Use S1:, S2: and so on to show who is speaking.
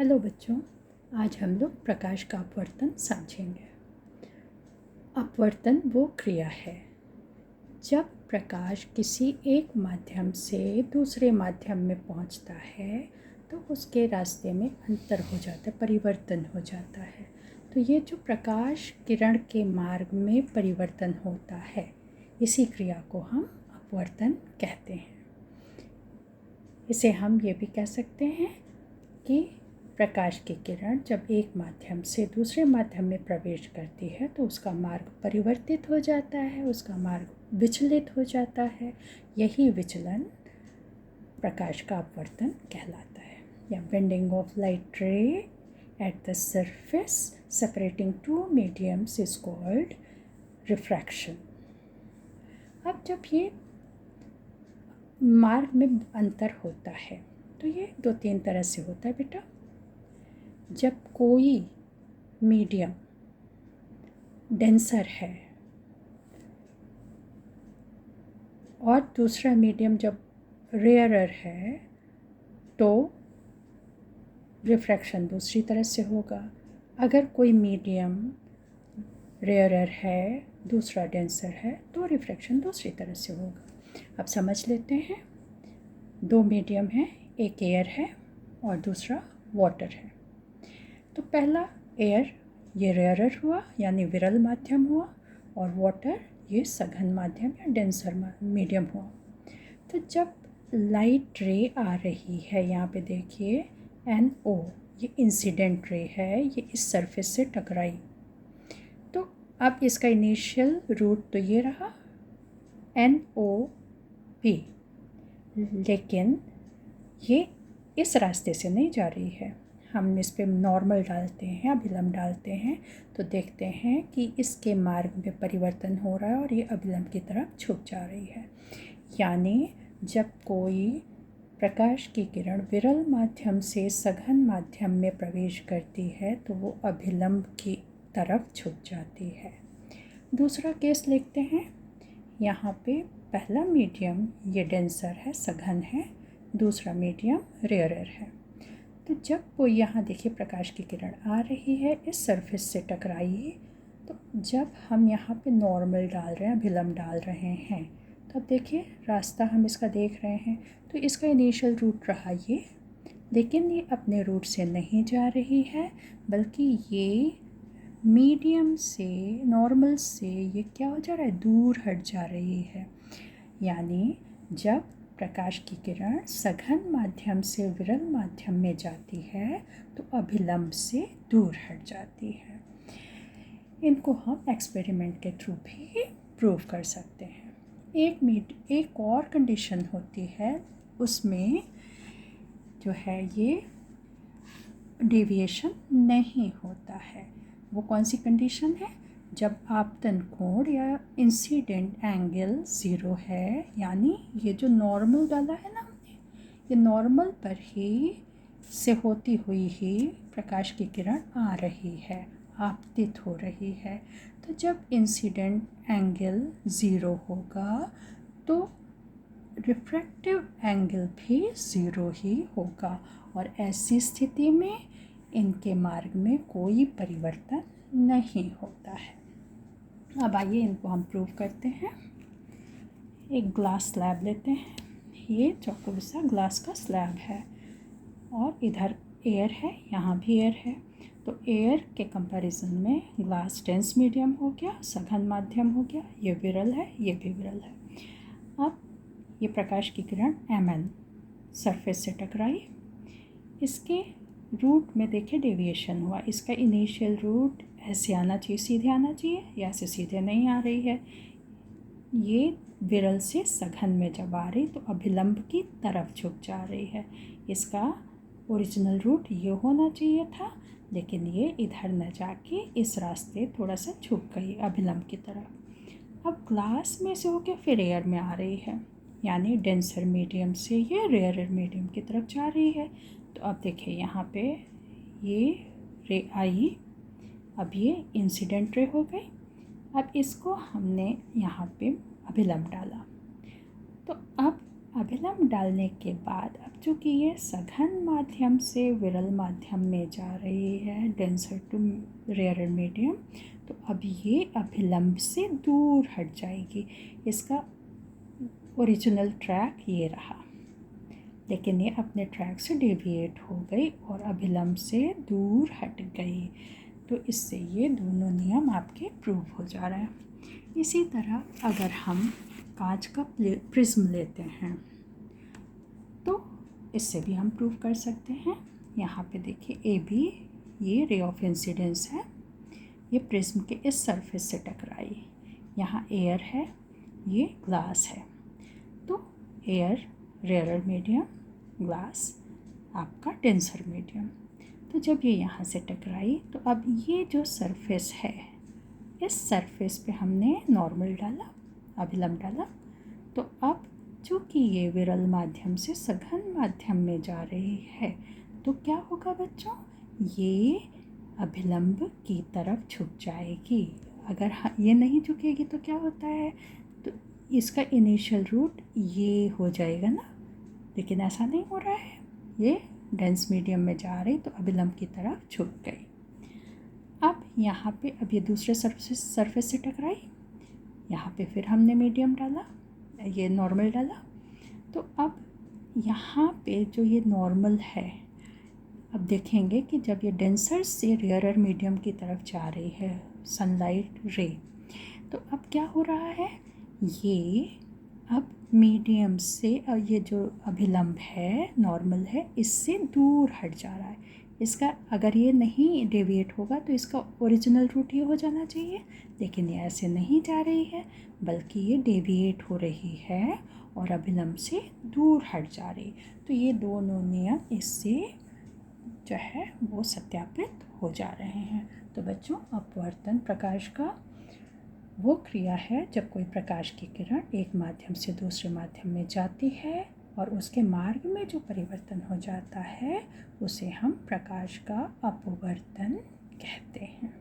S1: Hello बच्चों, आज हम लोग प्रकाश का अपवर्तन समझेंगे। अपवर्तन वो क्रिया है जब प्रकाश किसी एक माध्यम से दूसरे माध्यम में पहुंचता है तो उसके रास्ते में अंतर हो जाता है, परिवर्तन हो जाता है। तो ये जो प्रकाश किरण के मार्ग में परिवर्तन होता है, इसी क्रिया को हम अपवर्तन कहते हैं। इसे हम ये भी कह सकते हैं कि प्रकाश की किरण जब एक माध्यम से दूसरे माध्यम में प्रवेश करती है तो उसका मार्ग परिवर्तित हो जाता है, उसका मार्ग विचलित हो जाता है। यही विचलन प्रकाश का अपवर्तन कहलाता है, या bending of light ray at the surface separating two mediums is called refraction. अब जब ये मार्ग में अंतर होता है तो ये दो तीन तरह से होता है बेटा। जब कोई मीडियम डेंसर है और दूसरा मीडियम जब रेयरर है तो रिफ्रैक्शन दूसरी तरह से होगा। अगर कोई मीडियम रेयरर है दूसरा डेंसर है तो रिफ्रैक्शन दूसरी तरह से होगा। अब समझ लेते हैं। दो मीडियम हैं, एक एयर है और दूसरा वाटर है। तो पहला एयर ये रेयरर हुआ यानी विरल माध्यम हुआ, और वाटर ये सघन माध्यम या डेंसर मीडियम हुआ। तो जब लाइट रे आ रही है, यहाँ पे देखिए NO, ये इंसिडेंट रे है, ये इस सरफेस से टकराई। तो अब इसका इनिशियल रूट तो ये रहा NOP, लेकिन ये इस रास्ते से नहीं जा रही है। हम इस पर नॉर्मल डालते हैं, अभिलंब डालते हैं तो देखते हैं कि इसके मार्ग में परिवर्तन हो रहा है और ये अभिलंब की तरफ झुक जा रही है। यानी जब कोई प्रकाश की किरण विरल माध्यम से सघन माध्यम में प्रवेश करती है तो वो अभिलंब की तरफ झुक जाती है। दूसरा केस देखते हैं। यहाँ पे पहला मीडियम ये डेंसर है, सघन है, दूसरा मीडियम रेयरर है। तो जब वो यहाँ देखिए प्रकाश की किरण आ रही है, इस सरफेस से टकराई, तो जब हम यहाँ पे नॉर्मल डाल रहे हैं, अभिलंब डाल रहे हैं, तो अब देखिए रास्ता हम इसका देख रहे हैं। तो इसका इनिशियल रूट रहा ये, लेकिन ये अपने रूट से नहीं जा रही है, बल्कि ये मीडियम से, नॉर्मल से ये क्या हो जा रहा है, दूर हट जा रही है। यानी जब प्रकाश की किरण सघन माध्यम से विरल माध्यम में जाती है तो अभिलंब से दूर हट जाती है। इनको हम एक्सपेरिमेंट के थ्रू भी प्रूव कर सकते हैं। एक और कंडीशन होती है, उसमें जो है ये डेविएशन नहीं होता है। वो कौन सी कंडीशन है? जब आपतन कोण या इंसिडेंट एंगल 0 है, यानी ये जो नॉर्मल डाला है ना हमने, ये नॉर्मल पर ही से होती हुई ही प्रकाश की किरण आ रही है, आपतित हो रही है। तो जब इंसिडेंट एंगल 0 होगा तो रिफ्रैक्टिव एंगल भी 0 ही होगा, और ऐसी स्थिति में इनके मार्ग में कोई परिवर्तन नहीं होता है। अब आइए इनको हम प्रूव करते हैं। एक ग्लास स्लैब लेते हैं। ये चौकोर सा ग्लास का स्लैब है और इधर एयर है, यहाँ भी एयर है। तो एयर के कंपैरिजन में ग्लास डेंस मीडियम हो गया, सघन माध्यम हो गया, ये विरल है, ये भी विरल है। अब ये प्रकाश की किरण MN सरफेस से टकराई, इसके रूट में देखिए डेविएशन हुआ। इसका इनिशियल रूट ऐसे आना चाहिए, सीधे आना चाहिए, या ऐसे सीधे नहीं आ रही है। ये विरल से सघन में जब आ रही तो अभिलंब की तरफ झुक जा रही है। इसका ओरिजिनल रूट ये होना चाहिए था, लेकिन ये इधर न जाके इस रास्ते थोड़ा सा झुक गई अभिलंब की तरफ। अब ग्लास में से होकर फिर एयर में आ रही है, यानी डेंसर मीडियम से ये रेयरर मीडियम की तरफ जा रही है। तो अब देखिए यहाँ पे ये रे आई, अब ये इंसिडेंट रे हो गई। अब इसको हमने यहाँ पे अभिलंब डाला, तो अब अभिलंब डालने के बाद अब चूँकि ये सघन माध्यम से विरल माध्यम में जा रही है, डेंसर टू रेयरर मीडियम, तो अब ये अभिलंब से दूर हट जाएगी। इसका ओरिजिनल ट्रैक ये रहा, लेकिन ये अपने ट्रैक से डेविएट हो गई और अभिलंब से दूर हट गई। तो इससे ये दोनों नियम आपके प्रूव हो जा रहे हैं। इसी तरह अगर हम कांच का प्रिज्म लेते हैं तो इससे भी हम प्रूव कर सकते हैं। यहाँ पे देखिए ए बी, ये रे ऑफ इंसिडेंस है, ये प्रिज्म के इस सरफेस से टकराई, यहाँ एयर है, ये ग्लास है, तो एयर रेयरर मीडियम, ग्लास आपका डेंसर मीडियम। तो जब ये यहाँ से टकराई तो अब ये जो सरफेस है, इस सरफेस पे हमने नॉर्मल डाला, अभिलंब डाला, तो अब चूँकि ये विरल माध्यम से सघन माध्यम में जा रही है तो क्या होगा बच्चों, ये अभिलंब की तरफ झुक जाएगी। अगर ये नहीं झुकेगी तो क्या होता है, तो इसका इनिशियल रूट ये हो जाएगा ना, लेकिन ऐसा नहीं हो रहा है, ये डेंस मीडियम में जा रही तो अभिलंब की तरफ झुक गई। अब यहाँ पे अब ये दूसरे सरफेस से टकराई, यहाँ पे फिर हमने मीडियम डाला, ये नॉर्मल डाला, तो अब यहाँ पे जो ये नॉर्मल है, अब देखेंगे कि जब ये डेंसर से रेयरर मीडियम की तरफ जा रही है सनलाइट रे, तो अब क्या हो रहा है, ये अब मीडियम से ये जो अभिलंब है नॉर्मल है, इससे दूर हट जा रहा है। इसका अगर ये नहीं डेविएट होगा तो इसका ओरिजिनल रूट ये हो जाना चाहिए, लेकिन ये ऐसे नहीं जा रही है, बल्कि ये डेविएट हो रही है और अभिलंब से दूर हट जा रही। तो ये दोनों नियम इससे जो है वो सत्यापित हो जा रहे हैं। तो बच्चों, अपवर्तन प्रकाश का वो क्रिया है जब कोई प्रकाश की किरण एक माध्यम से दूसरे माध्यम में जाती है और उसके मार्ग में जो परिवर्तन हो जाता है उसे हम प्रकाश का अपवर्तन कहते हैं।